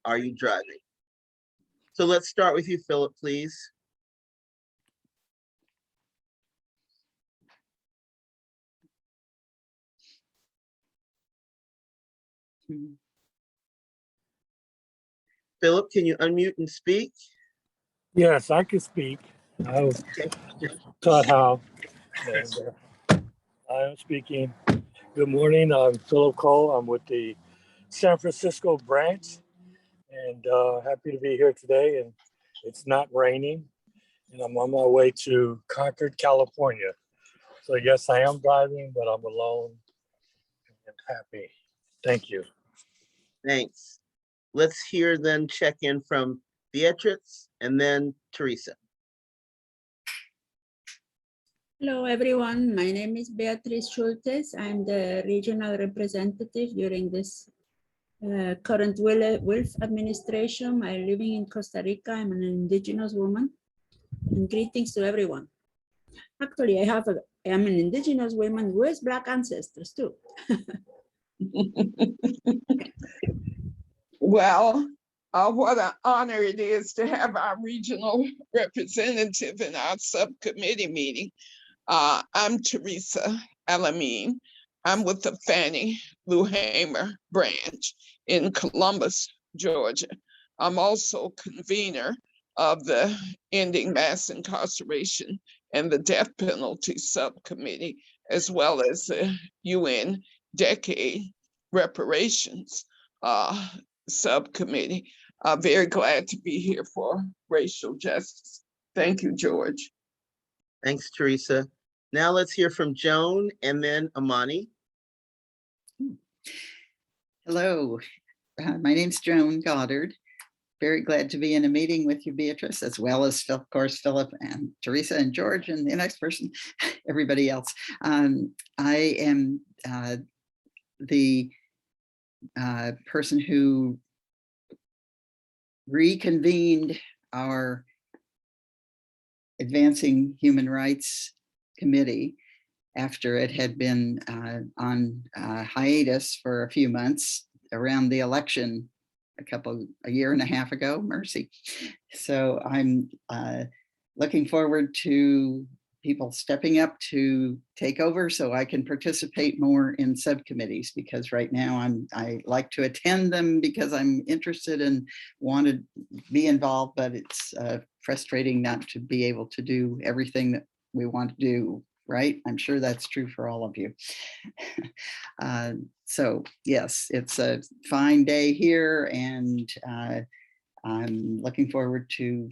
Are you driving? So let's start with you, Philip, please. Philip, can you unmute and speak? Yes, I can speak. I was taught how. And, I am speaking. Good morning. I'm Philip Cole. I'm with the San Francisco branch, and happy to be here today. And it's not raining, and I'm on my way to Concord, California. So yes, I am driving, but I'm alone and happy. Thank you. Thanks. Let's hear then check in from Beatrice and then Teresa. Hello, everyone. My name is Beatrice Schultes. I'm the regional representative during this current WILF administration. I'm living in Costa Rica. I'm an indigenous woman. And greetings to everyone. Actually, I'm an indigenous woman with Black ancestors too. Well, what an honor it is to have our regional representative in our subcommittee meeting. I'm Teresa Alameen. I'm with the Fannie Lou Hamer branch in Columbus, Georgia. I'm also convener of the Ending Mass Incarceration and the Death Penalty Subcommittee, as well as the UN Decade Reparations Subcommittee. I'm very glad to be here for racial justice. Thank you, George. Thanks, Teresa. Now let's hear from Joan and then Amani. Hello, my name's Joan Goddard. Very glad to be in a meeting with you, Beatrice, as well as, of course, Philip and Teresa and George and the next person, everybody else. I am the person who reconvened our Advancing Human Rights Committee after it had been on hiatus for a few months around the election a year and a half ago, mercy. So I'm looking forward to people stepping up to take over so I can participate more in subcommittees, because right now I like to attend them because I'm interested and want to be involved, but it's frustrating not to be able to do everything that we want to do, right? I'm sure that's true for all of you. So yes, it's a fine day here, and I'm looking forward to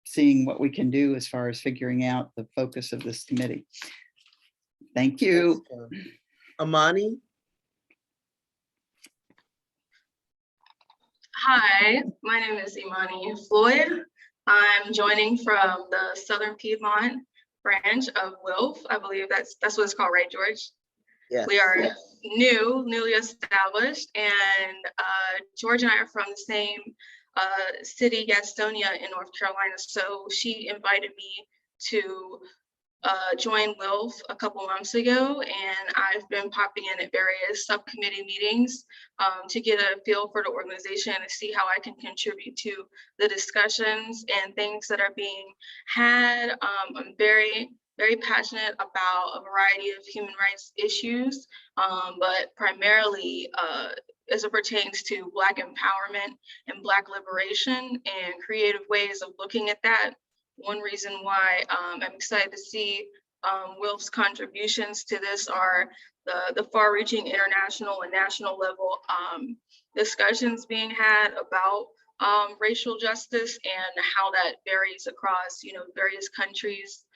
seeing what we can do as far as figuring out the focus of this committee. Thank you. Amani. Hi, my name is Imani Floyd. I'm joining from the Southern Piedmont branch of WILF. I believe that's what it's called, right, George? Yes. We are newly established, and George and I are from the same city, Gastonia in North Carolina. So she invited me to join WILF a couple months ago, and I've been popping in at various subcommittee meetings to get a feel for the organization and see how I can contribute to the discussions and things that are being had. I'm very passionate about a variety of human rights issues, but primarily as it pertains to Black empowerment and Black liberation and creative ways of looking at that. One reason why I'm excited to see WILF's contributions to this are the far-reaching international and national level discussions being had about racial justice and how that varies across, various countries,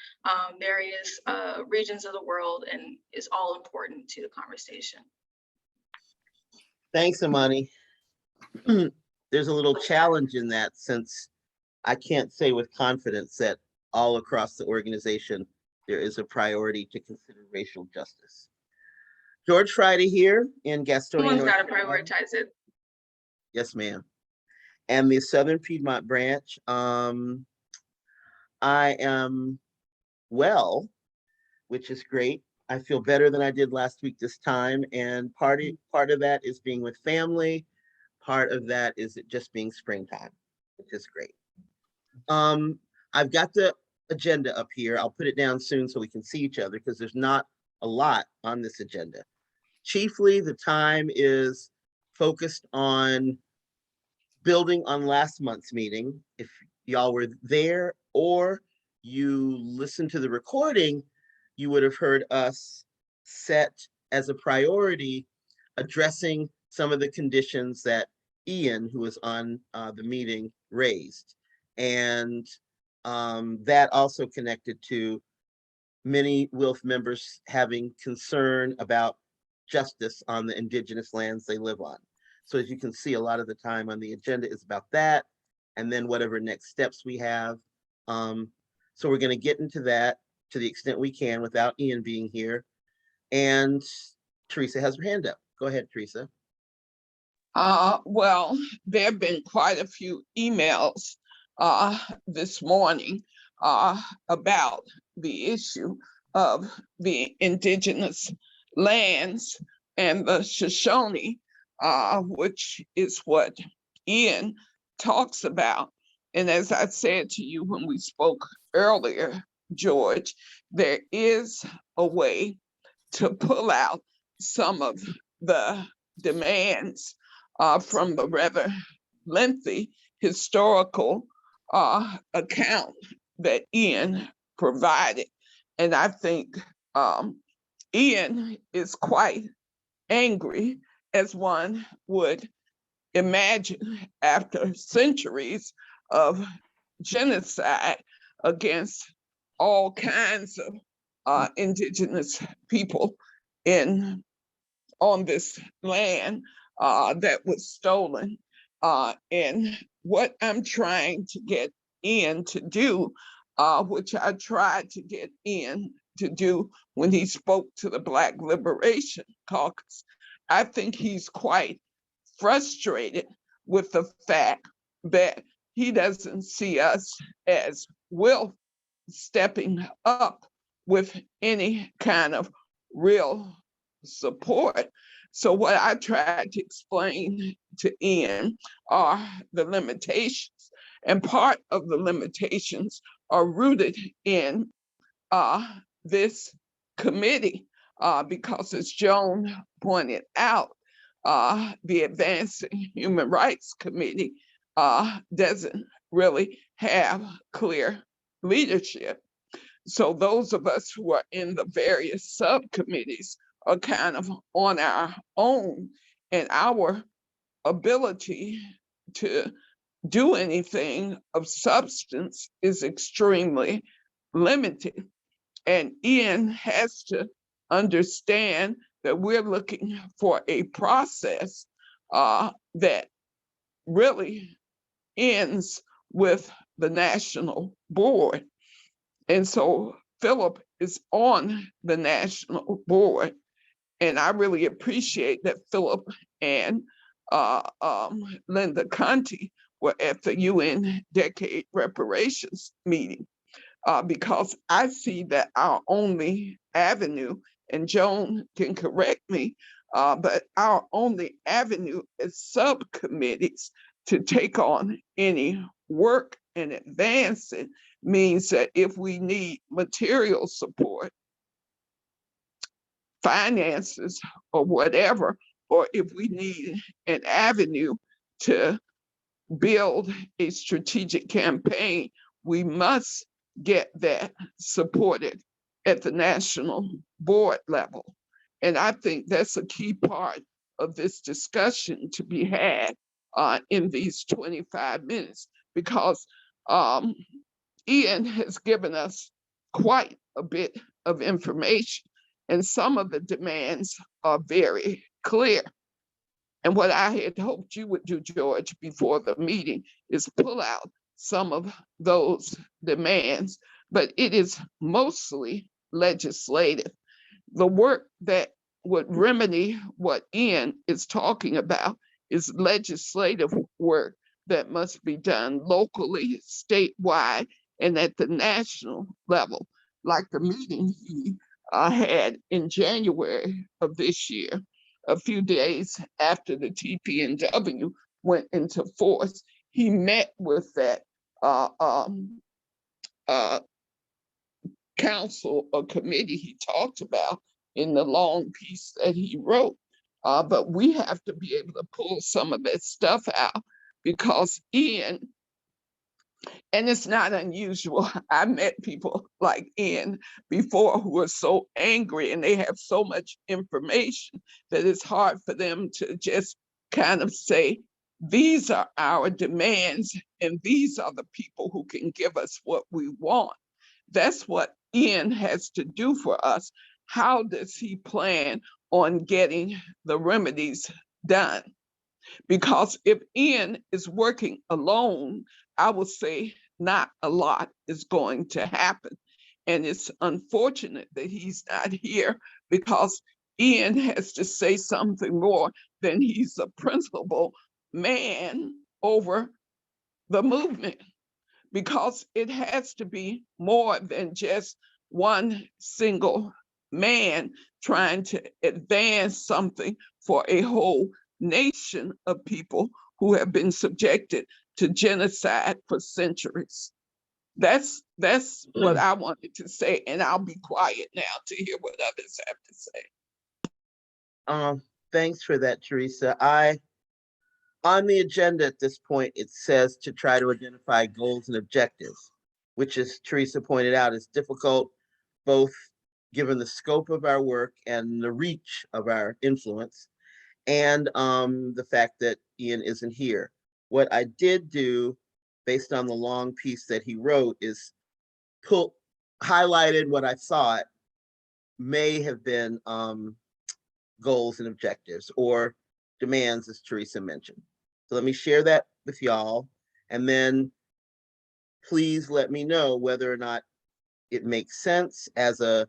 various regions of the world, and is all important to the conversation. Thanks, Amani. There's a little challenge in that, since I can't say with confidence that all across the organization there is a priority to consider racial justice. George Friday here in Gastonia. Someone's got to prioritize it. Yes, ma'am. And the Southern Piedmont branch. I am well, which is great. I feel better than I did last week this time, and part of that is being with family. part of that is it just being springtime, which is great. I've got the agenda up here. I'll put it down soon so we can see each other because there's not a lot on this agenda. Chiefly, the time is focused on building on last month's meeting. If y'all were there or you listened to the recording, you would have heard us set as a priority addressing some of the conditions that Ian, who was on the meeting, raised. And that also connected to many WILF members having concern about justice on the indigenous lands they live on. So as you can see, a lot of the time on the agenda is about that, and then whatever next steps we have. So we're going to get into that to the extent we can without Ian being here. And Teresa has her hand up. Go ahead, Teresa. Well, there have been quite a few emails this morning about the issue of the indigenous lands and the Shoshone, which is what Ian talks about. And as I said to you when we spoke earlier, George, there is a way to pull out some of the demands from the rather lengthy historical account that Ian provided. And I think Ian is quite angry, as one would imagine after centuries of genocide against all kinds of indigenous people on this land that was stolen. And what I'm trying to get Ian to do, which I tried to get Ian to do when he spoke to the Black Liberation Caucus, I think he's quite frustrated with the fact that he doesn't see us as WILF stepping up with any kind of real support. So what I tried to explain to Ian are the limitations, and part of the limitations are rooted in this committee, because as Joan pointed out, the Advancing Human Rights Committee doesn't really have clear leadership. So those of us who are in the various subcommittees are kind of on our own, and our ability to do anything of substance is extremely limited. And Ian has to understand that we're looking for a process that really ends with the national board. And so Philip is on the national board. And I really appreciate that Philip and Linda Conti were at the UN Decade Reparations meeting, because I see that our only avenue, and Joan can correct me, but our only avenue is subcommittees to take on any work and advance it means that if we need material support, finances or whatever, or if we need an avenue to build a strategic campaign, we must get that supported at the national board level. And I think that's a key part of this discussion to be had in these 25 minutes, because Ian has given us quite a bit of information, and some of the demands are very clear. And what I had hoped you would do, George, before the meeting is pull out some of those demands, but it is mostly legislative. The work that would remedy what Ian is talking about is legislative work that must be done locally, statewide, and at the national level, like the meeting he had in January of this year, a few days after the TPNW went into force, he met with that council or committee he talked about in the long piece that he wrote. But we have to be able to pull some of that stuff out, because Ian, and it's not unusual, I met people like Ian before who are so angry and they have so much information that it's hard for them to just kind of say, these are our demands and these are the people who can give us what we want. That's what Ian has to do for us. How does he plan on getting the remedies done? Because if Ian is working alone, I would say not a lot is going to happen. And it's unfortunate that he's not here, because Ian has to say something more than he's a principal man over the movement, because it has to be more than just one single man trying to advance something for a whole nation of people who have been subjected to genocide for centuries. That's what I wanted to say, and I'll be quiet now to hear what others have to say. Thanks for that, Teresa. On the agenda at this point, it says to try to identify goals and objectives, which, as Teresa pointed out, is difficult, both given the scope of our work and the reach of our influence, and the fact that Ian isn't here. What I did do, based on the long piece that he wrote, is highlighted what I thought may have been goals and objectives, or demands, as Teresa mentioned. So let me share that with y'all, and then please let me know whether or not it makes sense as a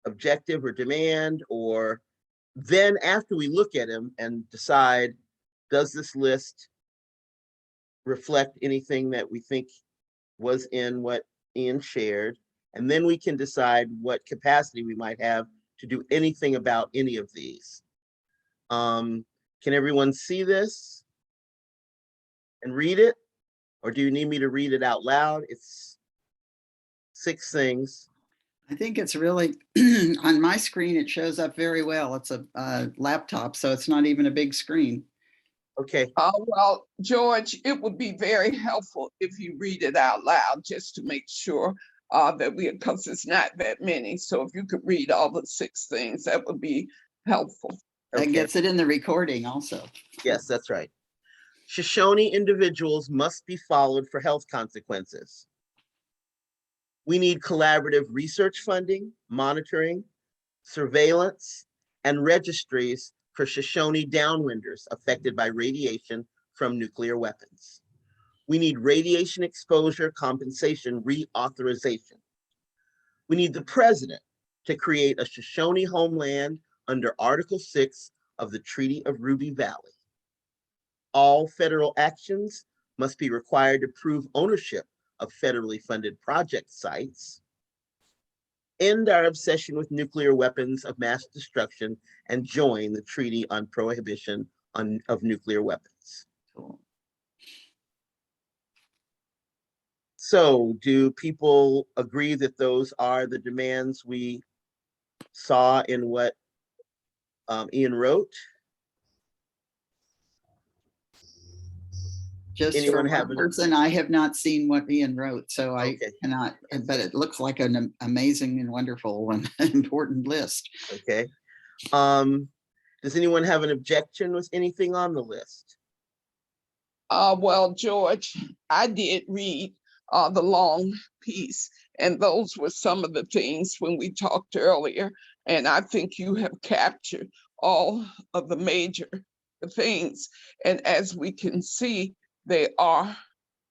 objective or demand, or then after we look at them and decide, does this list reflect anything that we think was in what Ian shared? And then we can decide what capacity we might have to do anything about any of these. Can everyone see this and read it? Or do you need me to read it out loud? It's 6 things. I think it's really, on my screen, it shows up very well. It's a laptop, so it's not even a big screen. Okay. Well, George, it would be very helpful if you read it out loud, just to make sure that because it's not that many. So if you could read all the 6 things, that would be helpful. That Okay. gets it in the recording also. Yes, that's right. Shoshone individuals must be followed for health consequences. We need collaborative research funding, monitoring, surveillance, and registries for Shoshone downwinders affected by radiation from nuclear weapons. We need radiation exposure compensation reauthorization. We need the president to create a Shoshone homeland under Article 6 of the Treaty of Ruby Valley. All federal actions must be required to prove ownership of federally funded project sites. End our obsession with nuclear weapons of mass destruction and join the Treaty on Prohibition of Nuclear Weapons. Cool. So, do people agree that those are the demands we saw in what Ian wrote? Just Anyone for have one an- person, I have not seen what Ian wrote, so I Okay. cannot, but it looks like an amazing and wonderful and important list. Okay. Does anyone have an objection with anything on the list? Well, George, I did read the long piece, and those were some of the things when we talked earlier, and I think you have captured all of the major things. And as we can see, they are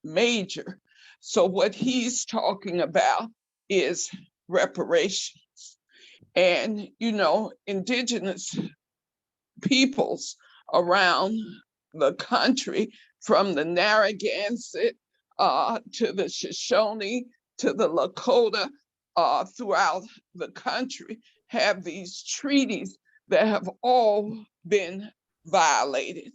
major. So what he's talking about is reparations. And, you know, indigenous peoples around the country, from the Narragansett to the Shoshone to the Lakota, throughout the country, have these treaties that have all been violated.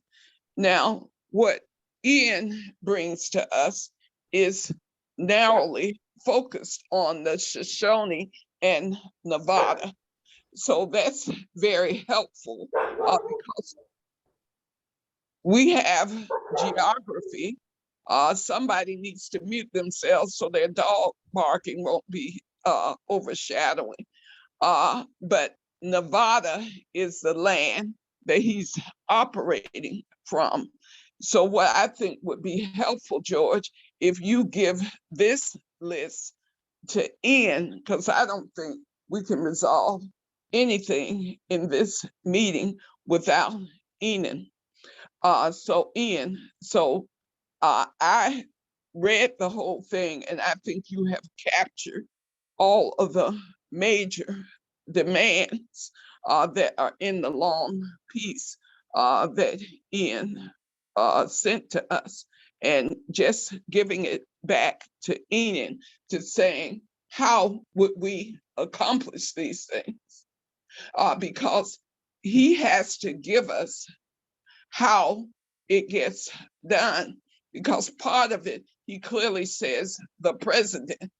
Now, what Ian brings to us is narrowly focused on the Shoshone and Nevada. So that's very helpful because we have geography. Somebody needs to mute themselves so their dog barking won't be overshadowing. But Nevada is the land that he's operating from. So what I think would be helpful, George, if you give this list to Ian, because I don't think we can resolve anything in this meeting without Ian. I read the whole thing, and I think you have captured all of the major demands that are in the long piece that Ian sent to us, and just giving it back to Ian to saying, how would we accomplish these things? Because he has to give us how it gets done, because part of it, he clearly says the president.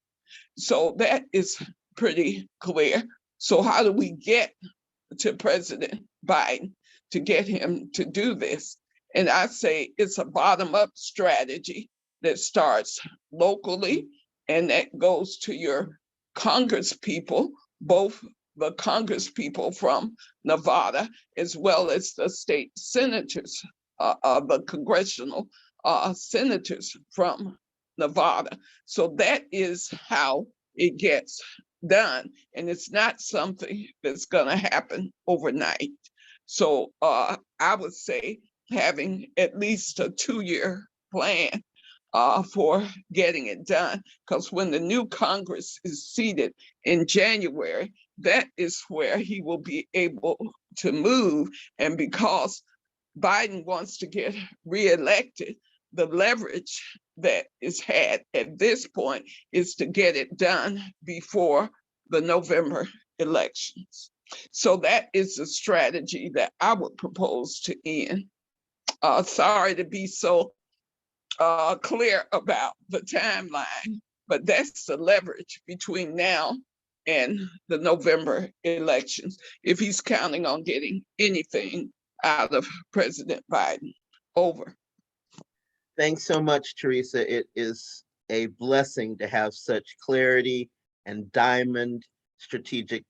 So that is pretty clear. So how do we get to President Biden to get him to do this? And I say it's a bottom-up strategy that starts locally and that goes to your Congress people, both the Congress people from Nevada, as well as the state senators, the congressional senators from Nevada. So that is how it gets done. And it's not something that's gonna happen overnight. So I would say having at least a 2-year plan for getting it done, because when the new Congress is seated in January, that is where he will be able to move. And because Biden wants to get reelected, the leverage that is had at this point is to get it done before the November elections. So that is the strategy that I would propose to Ian. Sorry to be so clear about the timeline, but that's the leverage between now and the November elections, if he's counting on getting anything out of President Biden. Over. Thanks so much, Teresa. It is a blessing to have such clarity and diamond strategic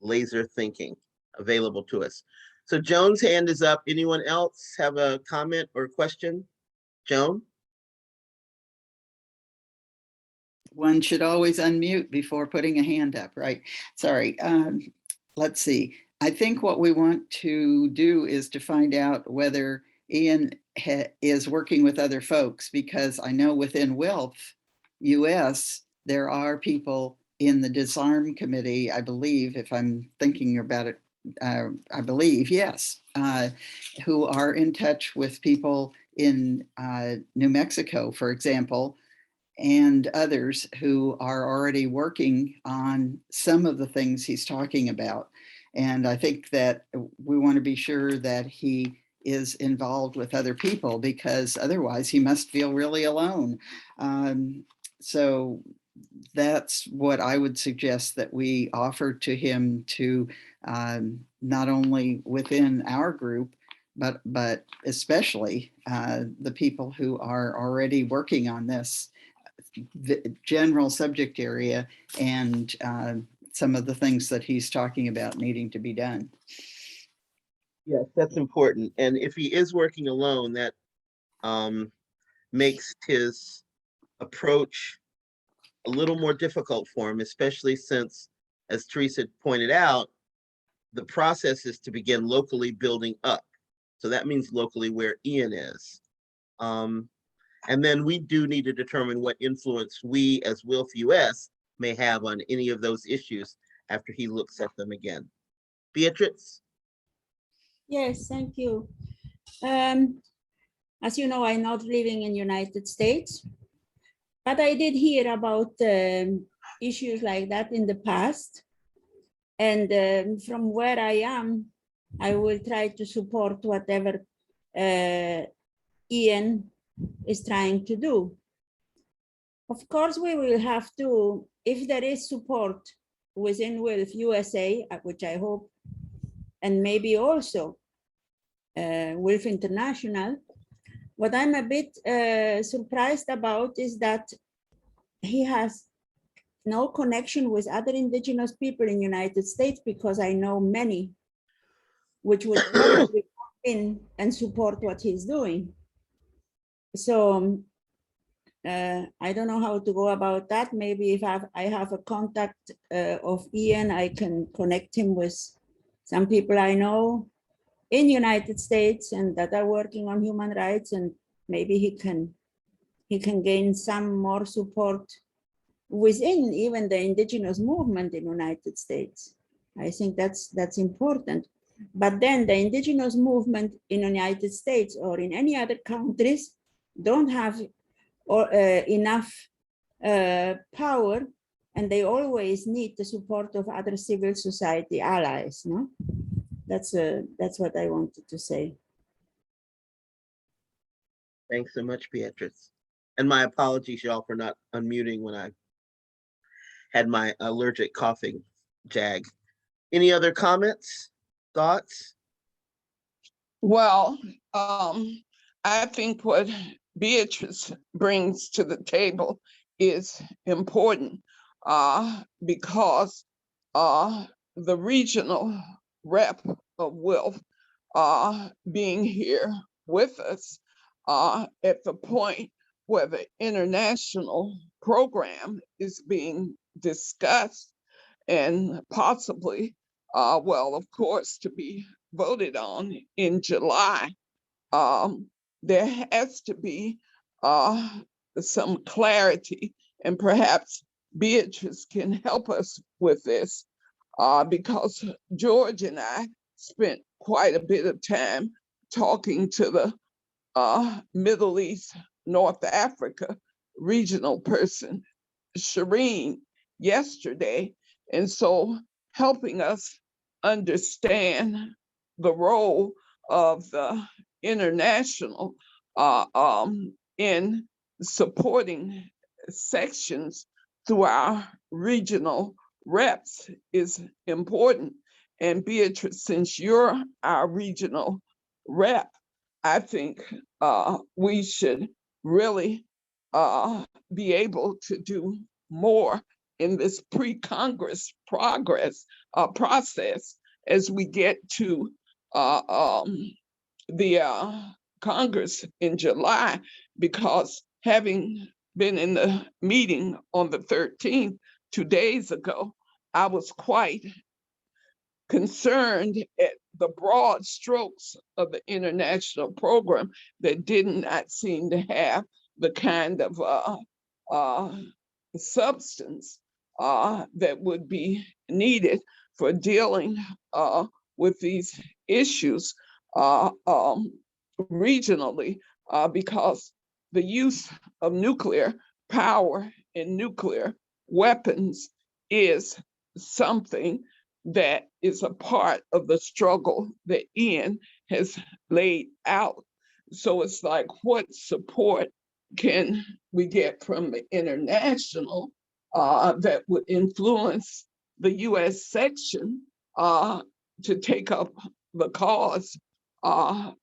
laser thinking available to us. So Joan's hand is up. Anyone else have a comment or question? Joan? One should always unmute before putting a hand up, right? Sorry. Let's see. I think what we want to do is to find out whether Ian is working with other folks, because I know within WILF US, there are people in the disarm committee, I believe, if I'm thinking about it, I believe, yes, who are in touch with people in New Mexico, for example, and others who are already working on some of the things he's talking about. And I think that we want to be sure that he is involved with other people, because otherwise he must feel really alone. So that's what I would suggest that we offer to him, to not only within our group, but especially the people who are already working on this the general subject area and some of the things that he's talking about needing to be done. Yes, that's important. And if he is working alone, that makes his approach a little more difficult for him, especially since, as Teresa pointed out, the process is to begin locally building up. So that means locally where Ian is. And then we do need to determine what influence we as WILF US may have on any of those issues after he looks at them again. Beatrice? Yes, thank you. As you know, I'm not living in United States, but I did hear about issues like that in the past. And from where I am, I will try to support whatever Ian is trying to do. Of course, we will have to, if there is support within WILF USA, which I hope, and maybe also WILF International, what I'm a bit surprised about is that he has no connection with other indigenous people in the United States, because I know many which would probably come in and support what he's doing. So I don't know how to go about that. Maybe if I have a contact of Ian, I can connect him with some people I know in the United States and that are working on human rights, and maybe he can gain some more support within even the indigenous movement in the United States. I think that's important. But then the indigenous movement in the United States or in any other countries don't have enough power, and they always need the support of other civil society allies. No, that's what I wanted to say. Thanks so much, Beatrice. And my apologies, y'all, for not unmuting when I had my allergic coughing jag. Any other comments, thoughts? Well, I think what Beatrice brings to the table is important because the regional rep of WILF being here with us at the point where the international program is being discussed and possibly, well, of course, to be voted on in July. There has to be some clarity, and perhaps Beatrice can help us with this because George and I spent quite a bit of time talking to the Middle East, North Africa regional person, Shireen, yesterday. And so helping us understand the role of the international in supporting sections through our regional reps is important. And Beatrice, since you're our regional rep, I think we should really be able to do more in this pre-Congress process as we get to the Congress in July, because having been in the meeting on the 13th, 2 days ago, I was quite concerned at the broad strokes of the international program that did not seem to have the kind of substance that would be needed for dealing with these issues regionally, because the use of nuclear power and nuclear weapons is something that is a part of the struggle that Ian has laid out. So it's like, what support can we get from the international that would influence the US section to take up the cause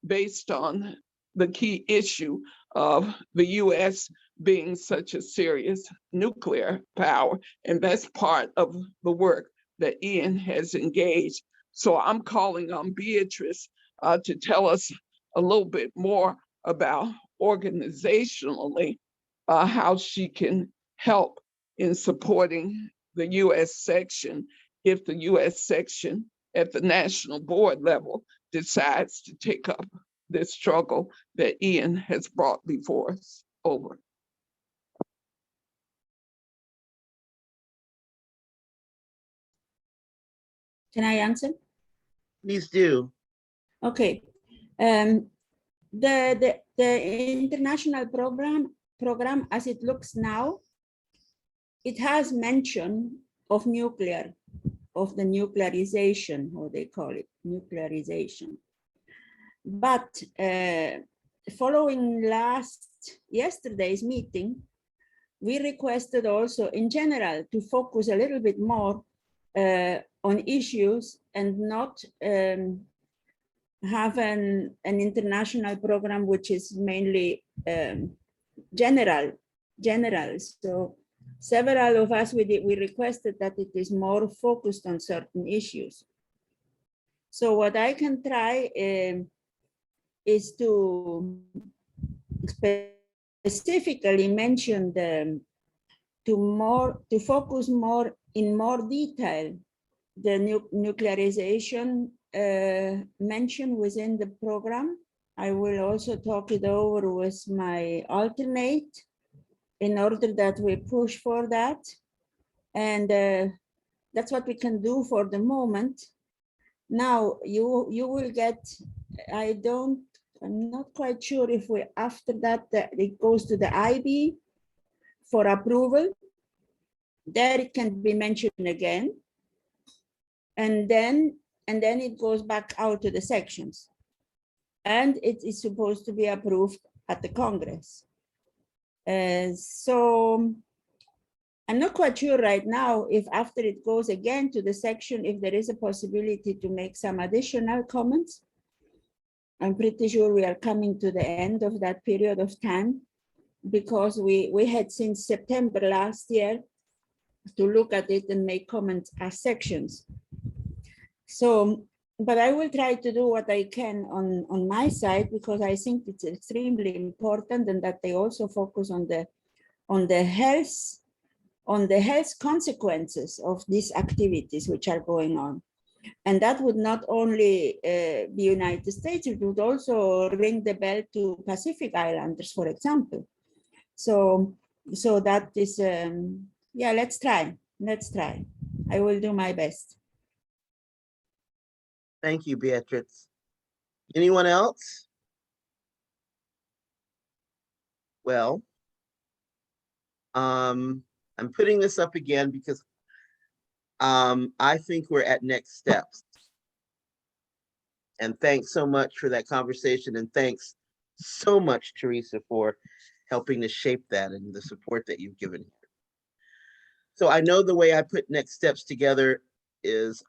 based on the key issue of the US being such a serious nuclear power. And that's part of the work that Ian has engaged. So I'm calling on Beatrice to tell us a little bit more about organizationally how she can help in supporting the US section if the US section at the national board level decides to take up this struggle that Ian has brought before us. Over. Can I answer? Please do. Okay. The international program as it looks now, it has mention of nuclear, of the nuclearization, or they call it nuclearization. But following yesterday's meeting, we requested also in general to focus a little bit more on issues and not have an international program which is mainly general. So several of us, we requested that it is more focused on certain issues. So what I can try is to specifically mention to focus more in more detail the nuclearization mentioned within the program. I will also talk it over with my alternate in order that we push for that. And that's what we can do for the moment. Now you will get, I'm not quite sure if we, after that, it goes to the IB for approval. There it can be mentioned again. And then it goes back out to the sections. And it is supposed to be approved at the Congress. So I'm not quite sure right now if after it goes again to the section, if there is a possibility to make some additional comments. I'm pretty sure we are coming to the end of that period of time because we had since September last year to look at it and make comments as sections. So, but I will try to do what I can on my side because I think it's extremely important and that they also focus on the health consequences of these activities which are going on. And that would not only be United States, it would also ring the bell to Pacific Islanders, for example. So that is, yeah, let's try. I will do my best. Thank you, Beatrice. Anyone else? Well, I'm putting this up again because I think we're at next steps. And thanks so much for that conversation. And thanks so much, Teresa, for helping to shape that and the support that you've given here. So I know the way I put next steps together is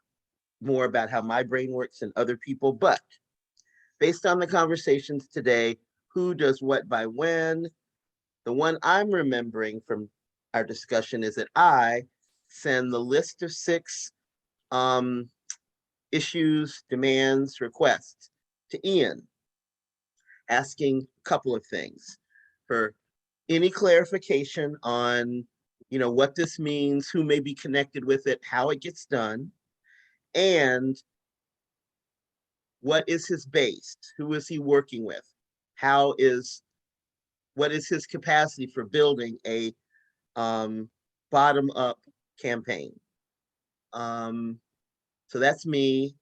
more about how my brain works than other people, but based on the conversations today, who does what by when, the one I'm remembering from our discussion is that I send the list of 6 issues, demands, requests to Ian, asking a couple of things for any clarification on, what this means, who may be connected with it, how it gets done, and what is his base? Who is he working with? What is his capacity for building a bottom-up campaign? So that's me.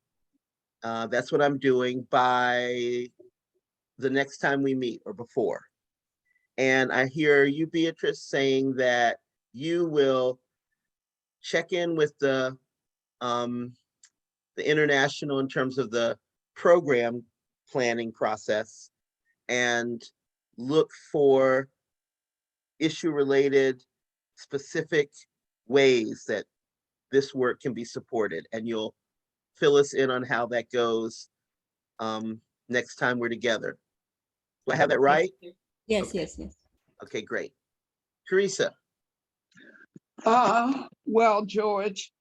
That's what I'm doing by the next time we meet or before. And I hear you, Beatrice, saying that you will check in with the international in terms of the program planning process and look for issue-related specific ways that this work can be supported. And you'll fill us in on how that goes next time we're together. Do I have that right? Yes, Okay. yes. Okay, great. Teresa. Well, George,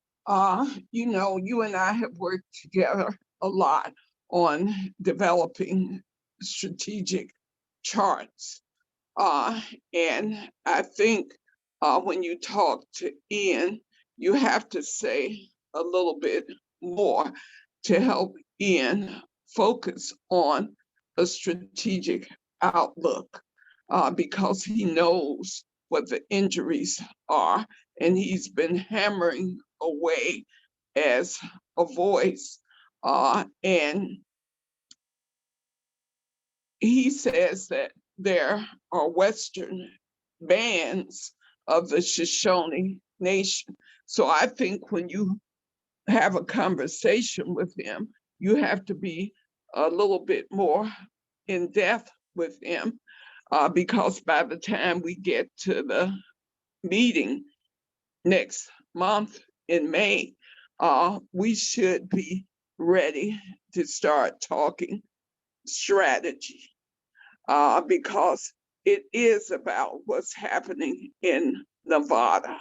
you and I have worked together a lot on developing strategic charts. And I think when you talk to Ian, you have to say a little bit more to help Ian focus on a strategic outlook because he knows what the injuries are, and he's been hammering away as a voice. And he says that there are Western bands of the Shoshone Nation. So I think when you have a conversation with him, you have to be a little bit more in depth with them, because by the time we get to the meeting next month in May, we should be ready to start talking strategy, because it is about what's happening in Nevada.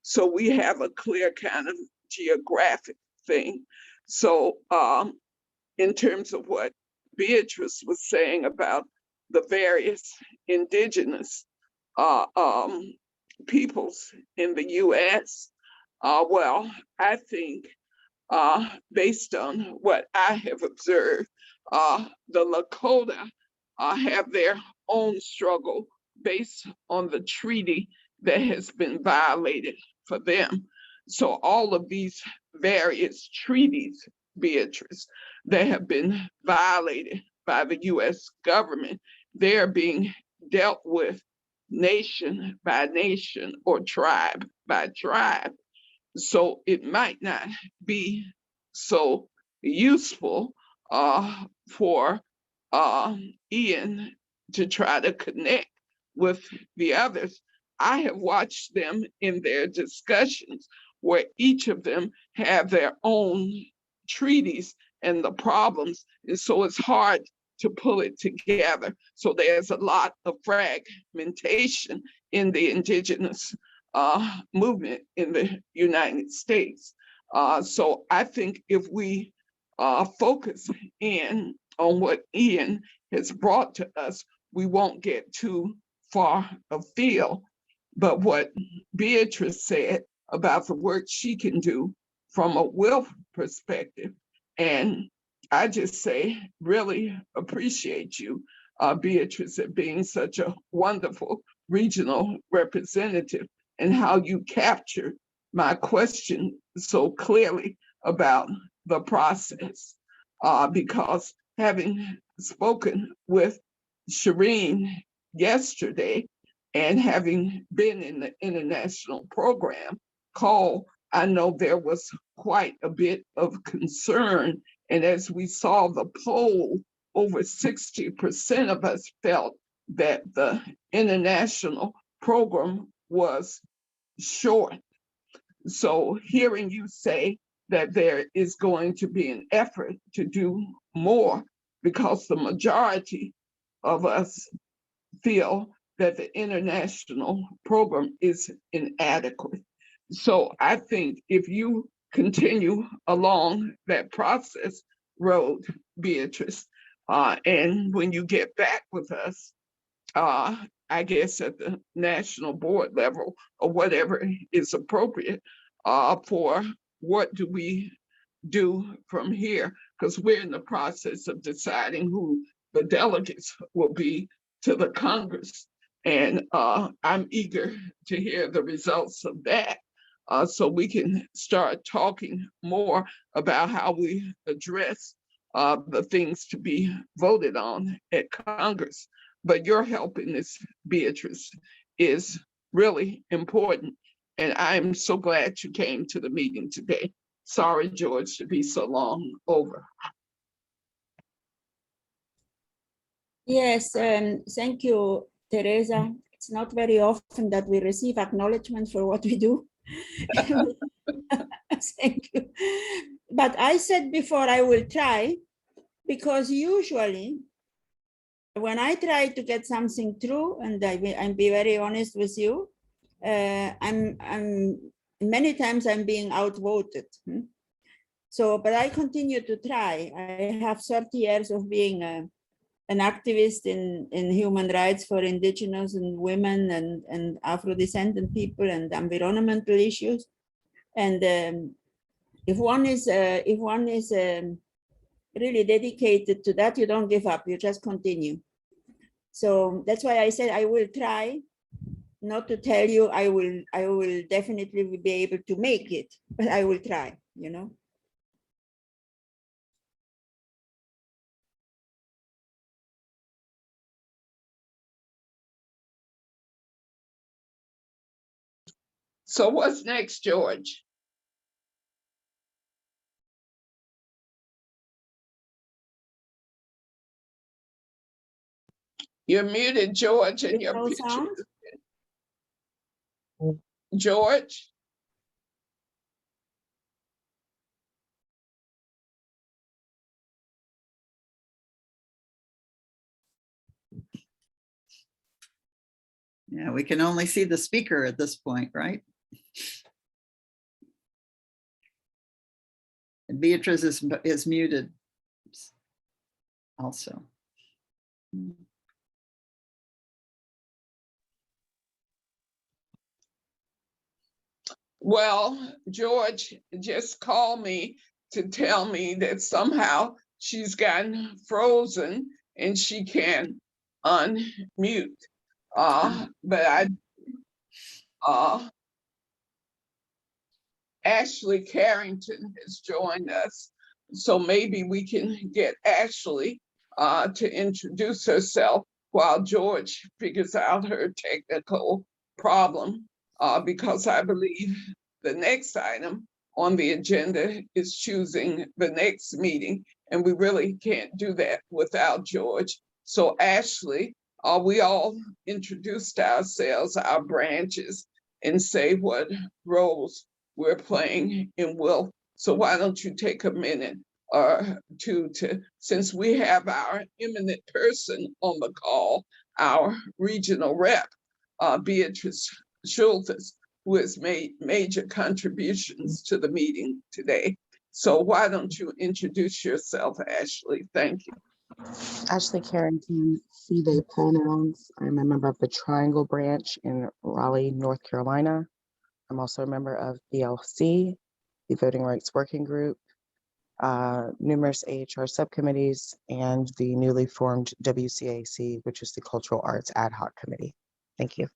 So we have a clear kind of geographic thing. So in terms of what Beatrice was saying about the various indigenous peoples in the US, well, I think based on what I have observed, the Lakota have their own struggle based on the treaty that has been violated for them. So all of these various treaties, Beatrice, that have been violated by the US government, they're being dealt with nation by nation or tribe by tribe. So it might not be so useful for Ian to try to connect with the others. I have watched them in their discussions where each of them have their own treaties and the problems, and so it's hard to pull it together. So there's a lot of fragmentation in the indigenous movement in the United States. So I think if we focus in on what Ian has brought to us, we won't get too far afield. But what Beatrice said about the work she can do from a WILF perspective, and I just say, really appreciate you, Beatrice, at being such a wonderful regional representative and how you captured my question so clearly about the process. Because having spoken with Shireen yesterday and having been in the international program call, I know there was quite a bit of concern. And as we saw the poll, over 60% of us felt that the international program was short. So hearing you say that there is going to be an effort to do more, because the majority of us feel that the international program is inadequate. So I think if you continue along that process road, Beatrice, and when you get back with us, I guess at the national board level or whatever is appropriate, for what do we do from here? Because we're in the process of deciding who the delegates will be to the Congress. And I'm eager to hear the results of that, so we can start talking more about how we address the things to be voted on at Congress. But your help in this, Beatrice, is really important. And I'm so glad you came to the meeting today. Sorry, George, to be so long over. Yes, thank you, Teresa. It's not very often that we receive acknowledgement for what we do. Thank you. But I said before I will try, because usually when I try to get something through, and I'll be very honest with you, I'm many times I'm being outvoted. So, but I continue to try. I have 30 years of being an activist in human rights for indigenous and women and Afro-descendant people and environmental issues. And if one is really dedicated to that, you don't give up, you just continue. So that's why I said I will try, not to tell you I will definitely be able to make it, but I will try, you know. So what's next, George? You're muted, George, and your No picture. sound? George? Yeah, we can only see the speaker at this point, right? And Beatrice is muted also. Well, George just called me to tell me that somehow she's gotten frozen and she can unmute. But Ashley Carrington has joined us. So maybe we can get Ashley to introduce herself while George figures out her technical problem, because I believe the next item on the agenda is choosing the next meeting, and we really can't do that without George. So Ashley, we all introduced ourselves, our branches, and say what roles we're playing in Will. So why don't you take a minute or two to, since we have our eminent person on the call, our regional rep, Beatrice Schultes, who has made major contributions to the meeting today. So why don't you introduce yourself, Ashley? Thank you. Ashley Carrington, C they pronouns. I'm a member of the Triangle Branch in Raleigh, North Carolina. I'm also a member of VLC, the Voting Rights Working Group, numerous AHR subcommittees, and the newly formed WCAC, which is the Cultural Arts Ad Hoc Committee. Thank you.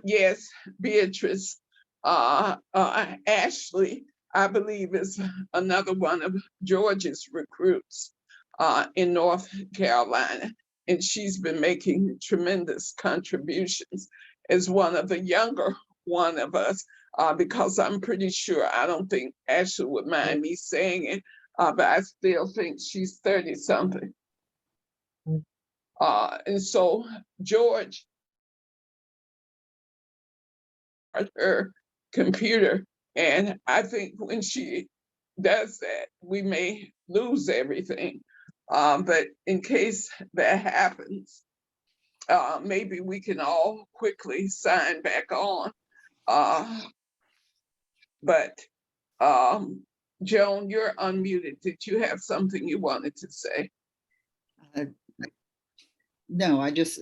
Yes, Beatrice. Ashley, I believe, is another one of George's recruits in North Carolina, and she's been making tremendous contributions as one of the younger one of us, because I'm pretty sure, I don't think Ashley would mind me saying it, but I still think she's 30-something. And so George, her computer, and I think when she does that, we may lose everything. But in case that happens, maybe we can all quickly sign back on. But Joan, you're unmuted. Did you have something you wanted to say? No, I guess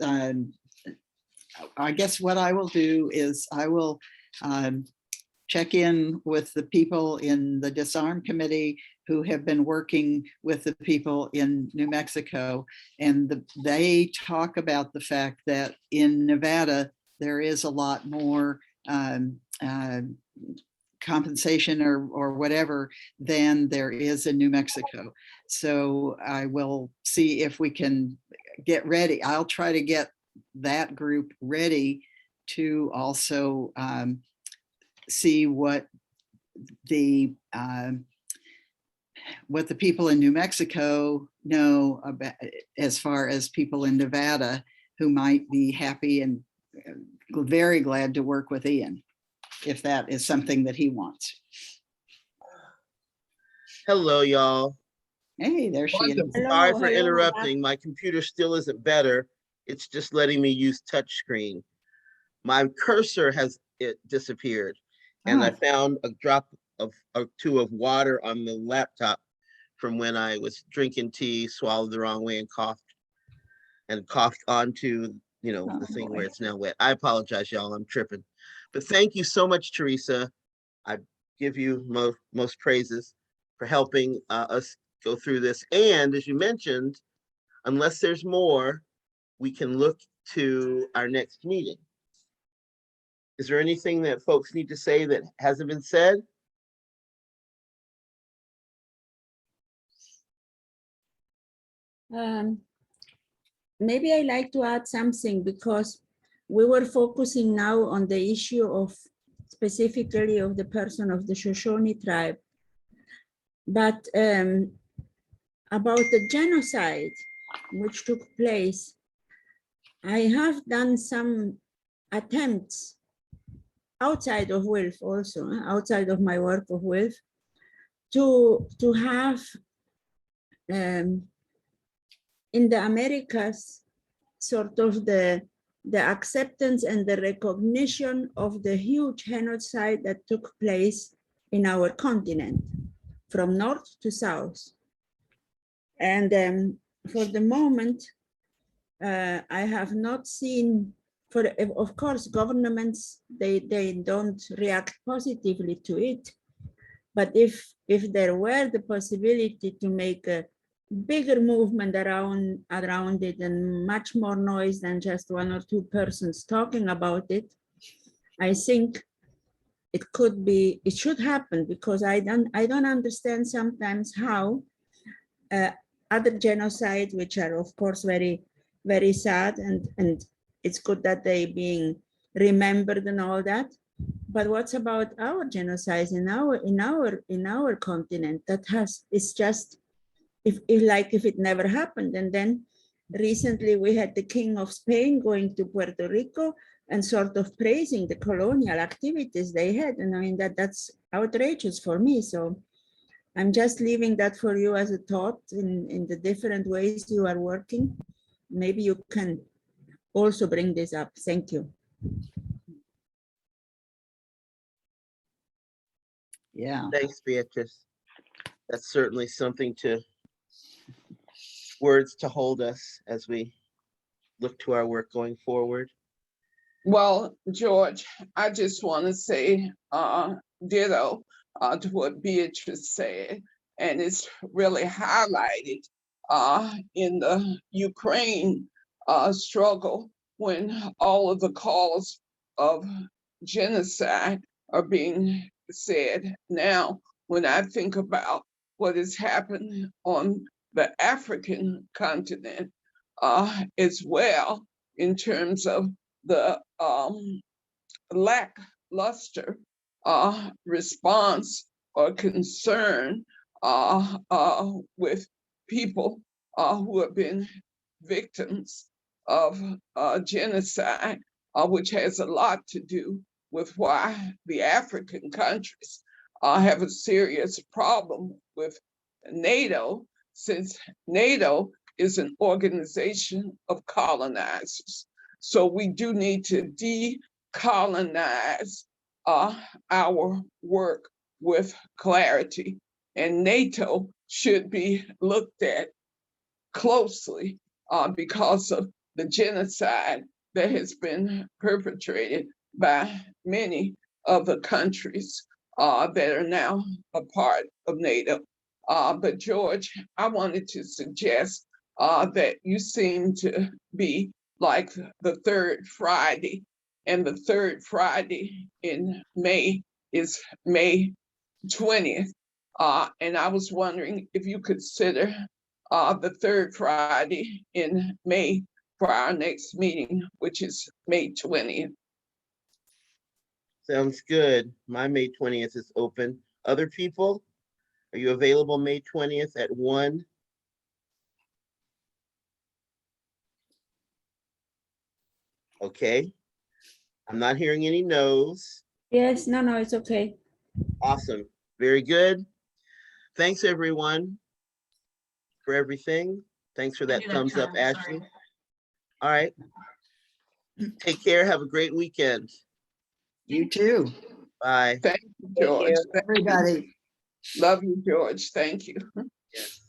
what I will do is I will check in with the people in the Disarm Committee who have been working with the people in New Mexico, and they talk about the fact that in Nevada, there is a lot more compensation or whatever than there is in New Mexico. So I will see if we can get ready. I'll try to get that group ready to also see what the people in New Mexico know about, as far as people in Nevada who might be happy and very glad to work with Ian, if that is something that he wants. Hello, y'all. Hey, there she is. Hello, Sorry for hello, interrupting. My computer still isn't better. It's just letting me use touchscreen. My cursor has disappeared, and I found a drop of or two of water on the laptop from when I was drinking tea, swallowed the wrong way, and coughed onto, you know, the thing where it's now wet. I apologize, y'all. I'm tripping. But thank you so much, Teresa. I give you most praises for helping us go through this. And as you mentioned, unless there's more, we can look to our next meeting. Is there anything that folks need to say that hasn't been said? Maybe I like to add something, because we were focusing now on the issue of specifically of the person of the Shoshone tribe. But about the genocide, which took place, I have done some attempts outside of WILF also, outside of my work of WILF, to have in the Americas sort of the acceptance and the recognition of the huge genocide that took place in our continent, from north to south. And for the moment, I have not seen, of course, governments, they don't react positively to it. But if there were the possibility to make a bigger movement around it and much more noise than just one or two persons talking about it, I think it should happen, because I don't understand sometimes how other genocides, which are of course very, very sad, and it's good that they being remembered and all that. But what's about our genocides in our continent that it's just, if it never happened? And then recently we had the King of Spain going to Puerto Rico and sort of praising the colonial activities they had. And I mean, that's outrageous for me. So I'm just leaving that for you as a thought in the different ways you are working. Maybe you can also bring this up. Thank you. Yeah. Thanks, Beatrice. That's certainly words to hold us as we look to our work going forward. Well, George, I just want to say ditto to what Beatrice said, and it's really highlighted in the Ukraine struggle, when all of the calls of genocide are being said. Now, when I think about what has happened on the African continent as well, in terms of the lackluster response or concern with people who have been victims of genocide, which has a lot to do with why the African countries have a serious problem with NATO, since NATO is an organization of colonizers. So we do need to decolonize our work with clarity, and NATO should be looked at closely because of the genocide that has been perpetrated by many of the countries that are now a part of NATO. But George, I wanted to suggest that you seem to be like the third Friday, and the third Friday in May is May 20th. And I was wondering if you consider the third Friday in May for our next meeting, which is May 20th. Sounds good. My May 20th is open. Other people, are you available May 20th at 1? Okay. I'm not hearing any no's. Yes, no, it's okay. Awesome. Very good. Thanks, everyone, for everything. Thanks for that thumbs up, Ashley. All right. Take care. Have a great weekend. You too. Bye. Thank you, George. Everybody. Love you, George. Thank you. Yes.